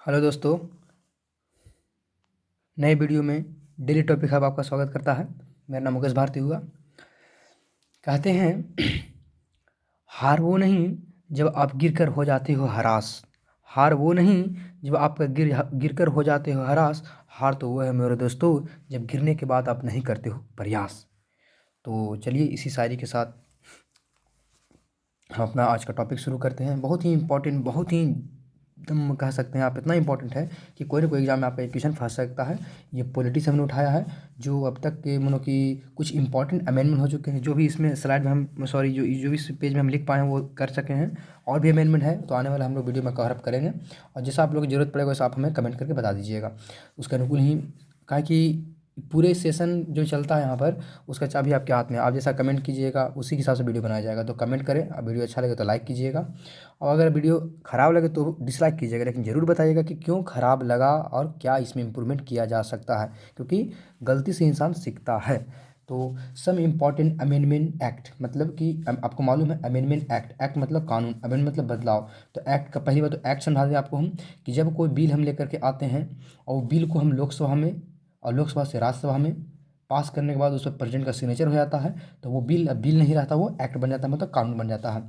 Hello दोस्तों, नए video में डेली टॉपिक हब आपका स्वागत करता है। मेरा नाम मुकेश भारती हुआ। कहते हैं हार वो नहीं जब आप गिरकर हो जाते हो हरास। हार वो नहीं जब आप गिरकर हो जाते हो हरास। हार तो वो है मेरे दोस्तों जब गिरने के बाद आप नहीं करते हो प्रयास। तो चलिए इसी शायरी के साथ हम अपना आज का टॉपिक शुरू करते हैं। बहुत ही इम्पोर्टेंट, बहुत ही एकदम कह सकते हैं आप, इतना इम्पोर्टेंट है कि कोई ना कोई एग्जाम में आपका क्वेश्चन फंस सकता है। ये पॉलिटी से हमने उठाया है, जो अब तक के मानो कि कुछ इंपॉर्टेंट अमेंडमेंट हो चुके हैं, जो भी इसमें स्लाइड में हम सॉरी जो भी इस पेज में हम लिख पाए हैं वो कर सके हैं। और भी अमेंडमेंट है तो आने वाला हम लोग वीडियो में कवर अप करेंगे, और जैसा आप लोगों की ज़रूरत पड़ेगा वैसा आप हमें कमेंट करके बता दीजिएगा। उसके अनुकूल ही कहा कि पूरे सेशन जो चलता है यहाँ पर उसका चाबी आपके हाथ में है। आप जैसा कमेंट कीजिएगा उसी के हिसाब से वीडियो बनाया जाएगा। तो कमेंट करें, और वीडियो अच्छा लगे तो लाइक कीजिएगा, और अगर वीडियो ख़राब लगे तो डिसलाइक कीजिएगा। लेकिन ज़रूर बताइएगा कि क्यों ख़राब लगा और क्या इसमें इम्प्रूवमेंट किया जा सकता है, क्योंकि गलती से इंसान सीखता है। तो सम इम्पॉर्टेंट अमेंडमेंट एक्ट, मतलब कि आपको मालूम है अमेंडमेंट एक्ट, एक्ट मतलब कानून, अमेंडमेंट मतलब बदलाव। तो एक्ट का पहली बात तो एक्ट समझा दें आपको हम, कि जब कोई बिल हम लेकर के आते हैं और बिल को हम लोकसभा में और लोकसभा से राज्यसभा में पास करने के बाद उस पर प्रेसिडेंट का सिग्नेचर हो जाता है, तो वो बिल अब बिल नहीं रहता, वो एक्ट बन जाता है, मतलब कानून बन जाता है।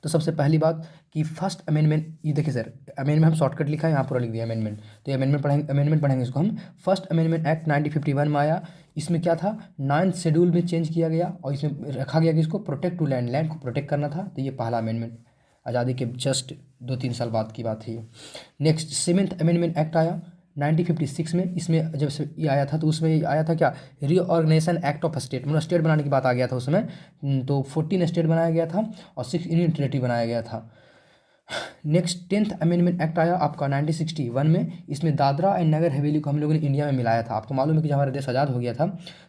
तो सबसे पहली बात कि फर्स्ट अमेंडमेंट, ये देखिए सर, अमेंडमेंट हम शॉर्टकट लिखा है, यहाँ पूरा लिख दिया अमेंडमेंट। तो ये अमेंडमेंट पढ़ेंगे इसको हम। फर्स्ट अमेंडमेंट एक्ट 1951 में आया। इसमें क्या था, 9th शेड्यूल में चेंज किया गया और इसमें रखा गया कि इसको प्रोटेक्ट टू लैंड, लैंड को प्रोटेक्ट करना था। तो ये पहला अमेंडमेंट आज़ादी के जस्ट 2-3 साल बाद की बात है ये। नेक्स्ट 7th अमेंडमेंट एक्ट आया 1956 में। इसमें जब से ये आया था तो उसमें ये आया था क्या, रीऑर्गेनाइजेशन एक्ट ऑफ स्टेट, मतलब स्टेट बनाने की बात आ गया था उसमें। तो 14 स्टेट बनाया गया था और 6 यूनियन टेरेटरी बनाया गया था। नेक्स्ट 10th अमेंडमेंट एक्ट आया आपका 1961 में। इसमें दादरा एंड नगर हवेली को हम लोगों ने इंडिया में मिलाया था। आपको मालूम है कि जब हमारा देश आज़ाद हो गया था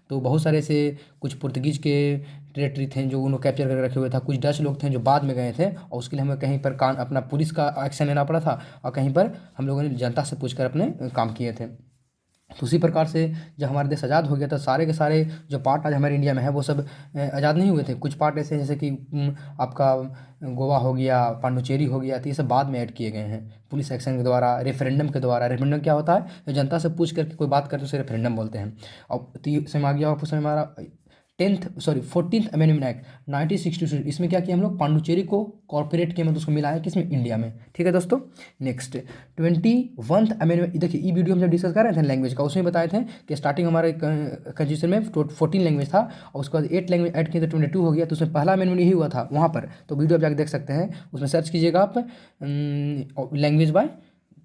तो बहुत सारे से कुछ पुर्तगीज के टेरेटरी थे जो उन्होंने कैप्चर करके रखे हुए था, कुछ डच लोग थे जो बाद में गए थे, और उसके लिए हमें कहीं पर अपना पुलिस का एक्शन लेना पड़ा था, और कहीं पर हम लोगों ने जनता से पूछकर अपने काम किए थे। तो उसी प्रकार से जब हमारा देश आज़ाद हो गया था, सारे के सारे जो पार्ट आज हमारे इंडिया में है वो सब आज़ाद नहीं हुए थे। कुछ पार्ट ऐसे हैं जैसे कि आपका गोवा हो गया, पांडुचेरी हो गया, तो ये सब बाद में ऐड किए गए हैं पुलिस एक्शन के द्वारा, रेफरेंडम के द्वारा। रेफरेंडम क्या होता है, जो जनता से पूछ करके कोई बात करते हैं उसे रेफरेंडम बोलते हैं। और तो ये समय आ गया आपको, समय हमारा 14th अमेंडमेंट एक्ट 1962। इसमें क्या किया हम लोग, पांडुचेरी को कॉर्पोरेट के, मतलब उसको मिलाया किसमें, इंडिया में। ठीक है दोस्तों। नेक्स्ट 21st अमेंडमेंट, देखिए ये वीडियो हम जब डिस्कस कर रहे थे लैंग्वेज का, उसमें बताए थे कि स्टार्टिंग हमारे कंस्टिट्यूशन में 14 लैंग्वेज था और उसके बाद 8 लैंग्वेज ऐड किए तो 22 हो गया। तो उसमें पहला अमेंडमेंट यही हुआ था वहाँ पर। तो वीडियो आप जाकर देख सकते हैं, उसमें सर्च कीजिएगा आप लैंग्वेज बाय,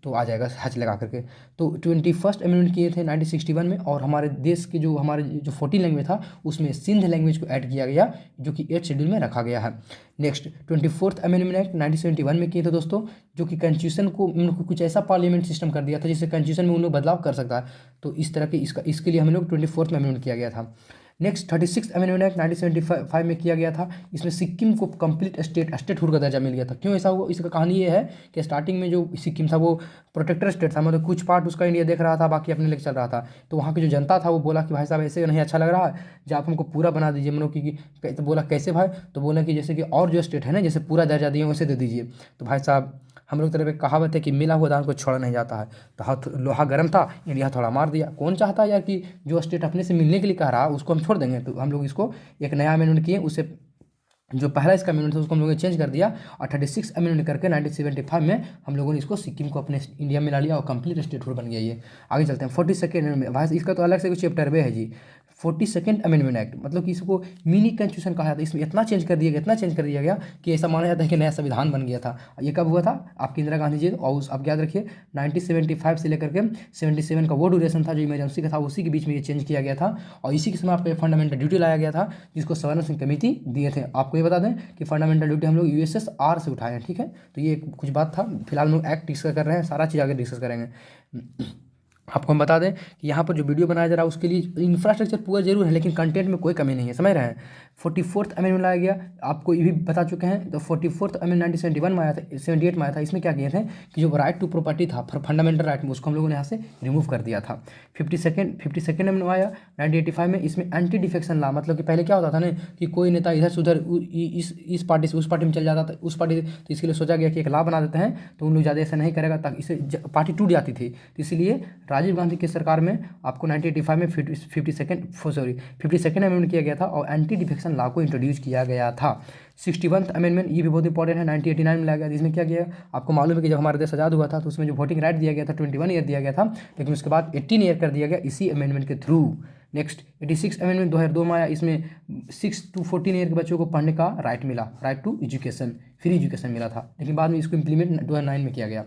तो आ जाएगा हैच लगा करके। तो 21st अमेंडमेंट किए थे 1961 में, और हमारे देश के जो हमारे जो 14 लैंग्वेज था उसमें सिंध लैंग्वेज को ऐड किया गया, जो कि 8th शेड्यूल में रखा गया है। नेक्स्ट 24th अमेंडमेंट एक्ट 1971 में किए थे दोस्तों, जो कि कॉन्स्टिट्यूशन को उन लोग को कुछ ऐसा पार्लियामेंट सिस्टम कर दिया था जिससे कॉन्स्टिट्यूशन में उन लोग बदलाव कर सकता है। तो इस तरह के इसके लिए हम लोग 24th में अमेंडमेंट किया गया था। नेक्स्ट 36th अमेंडमेंट एक्ट 1975 में किया गया था। इसमें सिक्किम को कंप्लीट स्टेटहुड का दर्जा मिल गया था। क्यों ऐसा हुआ, इसका कहानी ये है कि स्टार्टिंग में जो सिक्किम था वो प्रोटेक्टर स्टेट था, मतलब कुछ पार्ट उसका इंडिया देख रहा था, बाकी अपने लेके चल रहा था। तो वहाँ की जो जनता था वो बोला कि भाई साहब ऐसे नहीं अच्छा लग रहा है, जो आप हमको पूरा बना दीजिए, मतलब कि तो बोला कैसे भाई, तो बोला कि जैसे कि और जो स्टेट है ना जैसे पूरा दर्जा दिए वैसे दे दीजिए। तो भाई साहब हम लोग तरफ एक कहावत है कि मिला हुआ दान को छोड़ा नहीं जाता है। तो हाथ लोहा गर्म था, इंडिया थोड़ा मार दिया। कौन चाहता है यार कि जो स्टेट अपने से मिलने के लिए कह रहा है उसको हम छोड़ देंगे। तो हम लोग इसको एक नया अमेंडमेंट किए, उससे जो पहला इसका अमेंडमेंट था उसको हम लोगों ने चेंज कर दिया, और 36 अमेंडमेंट करके 1975 में हम लोगों ने इसको सिक्किम को अपने इंडिया में ला लिया और कंप्लीट स्टेटहुड बन गया ये। आगे चलते हैं 42nd अमेंडमेंट, भाई इसका तो अलग से कुछ चैप्टर भी है जी। 42nd अमेंडमेंट एक्ट, मतलब कि इसको मिनी कॉन्स्टिट्यूशन कहा जाता है। इसमें इतना चेंज कर दिया गया, इतना चेंज कर दिया गया कि ऐसा माना जाता है कि नया संविधान बन गया था। ये कब हुआ था, आपकी इंदिरा गांधी जी, और आप याद रखिए 1975 से लेकर के 77 का वो ड्यूरेशन था जो इमरजेंसी का था, उसी के बीच में ये चेंज किया गया था। और इसी के समय आपको फंडामेंटल ड्यूटी लाया गया था, जिसको सवर्ण सिंह कमेटी दिए थे। आपको ये बता दें कि फंडामेंटल ड्यूटी हम लोग USSR से उठाए हैं। ठीक है, तो ये कुछ बात था। फिलहाल हम लोग एक्ट डिस्कस कर रहे हैं, सारा चीज़ आगे डिस्कस करेंगे। आपको हम बता दें कि यहाँ पर जो वीडियो बनाया जा रहा है उसके लिए इंफ्रास्ट्रक्चर पूरा जरूर है, लेकिन कंटेंट में कोई कमी नहीं है, समझ रहे हैं। 44th अमेंडमेंट लाया गया, आपको ये भी बता चुके हैं। तो 44th अमेंडमेंट 1971 में आया था, 78 में आया था। इसमें क्या किए थे कि जो राइट टू प्रॉपर्टी था, फंडामेंटल राइट में, उसको हम लोगों ने यहाँ से रिमूव कर दिया था। 52nd अमेंडमेंट आया 1985 में। इसमें एंटी डिफेक्शन लॉ, मतलब कि पहले क्या होता था ना कि कोई नेता इधर से उधर इस पार्टी से उस पार्टी में चल जाता था, उस पार्टी, तो इसके लिए सोचा गया कि एक लॉ बना देते हैं तो उन लोग ज़्यादा ऐसा नहीं करेगा, ताकि इससे पार्टी टूट जाती थी। तो इसलिए राजीव गांधी की सरकार में आपको 1985 में 52nd अमेंडमेंट किया गया था और एंटी डिफेक्शन लॉ को इंट्रोड्यूस किया गया था। 61th अमेंडमेंट, ये भी बहुत इंपॉर्टेंट है, 1989 में लाया गया। इसमें क्या किया, आपको मालूम है कि जब हमारा देश आज़ाद हुआ था तो उसमें जो वोटिंग राइट दिया गया था 21 ईयर दिया गया था, लेकिन उसके बाद 18 ईयर कर दिया गया इसी अमेंडमेंट के थ्रू। नेक्स्ट 86 अमेंडमेंट 2002 में आया। इसमें 6 to 14 ईयर के बच्चों को पढ़ने का राइट मिला, right to education, free education मिला था, लेकिन बाद में इसको इम्प्लीमेंट 2009 में किया गया।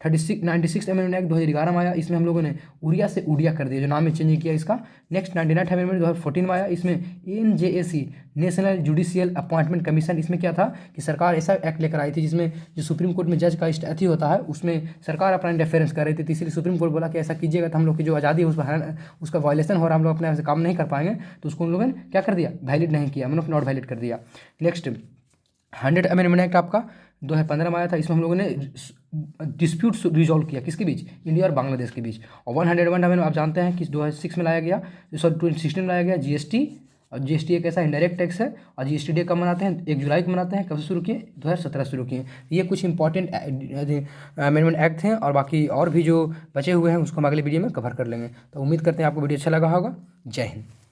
96 अमेंडमेंट एक्ट 2011 में आया। इसमें हम लोगों ने उड़िया से उड़िया कर दिया, जो नाम में चेंज किया इसका। नेक्स्ट 99 अमेंडमेंट 2014 में आया। इसमें NJAC, national judicial appointment commission, इसमें क्या था कि सरकार ऐसा एक्ट लेकर आई थी जिसमें जो सुप्रीम कोर्ट में जज का स्टैच्यू होता है, उसमें सरकार अपना इंटरफेरेंस कर रही थी। इसलिए सुप्रीम कोर्ट बोला कि ऐसा कीजिएगा तो हम लोग की जो आज़ादी है उसका वायलेशन हो रहा है, हम लोग अपने काम नहीं कर पाएंगे, तो उसको उन लोगों ने क्या कर दिया, वैलिड नहीं किया, मतलब नॉट वैलिड कर दिया। नेक्स्ट 100 अमेंडमेंट एक्ट आपका 2015 में आया था। इसमें हम लोगों ने डिस्प्यूट रिजॉल्व किया, किसके बीच, इंडिया और बांग्लादेश के बीच। और 101 अमेंडमेंट आप जानते हैं कि 2006 में लाया गया, सॉरी 2016 में लाया गया, GST। और GST एक ऐसा इंडायरेक्ट टैक्स है, और GST डे कब मनाते हैं, 1 जुलाई को मनाते हैं। कब से शुरू किए, 2017 शुरू किए। ये कुछ इंपॉर्टेंट अमेंडमेंट एक्ट हैं, और बाकी और भी जो बचे हुए हैं उसको हम अगले वीडियो में कवर कर लेंगे। तो उम्मीद करते हैं आपको वीडियो अच्छा लगा होगा। जय हिंद।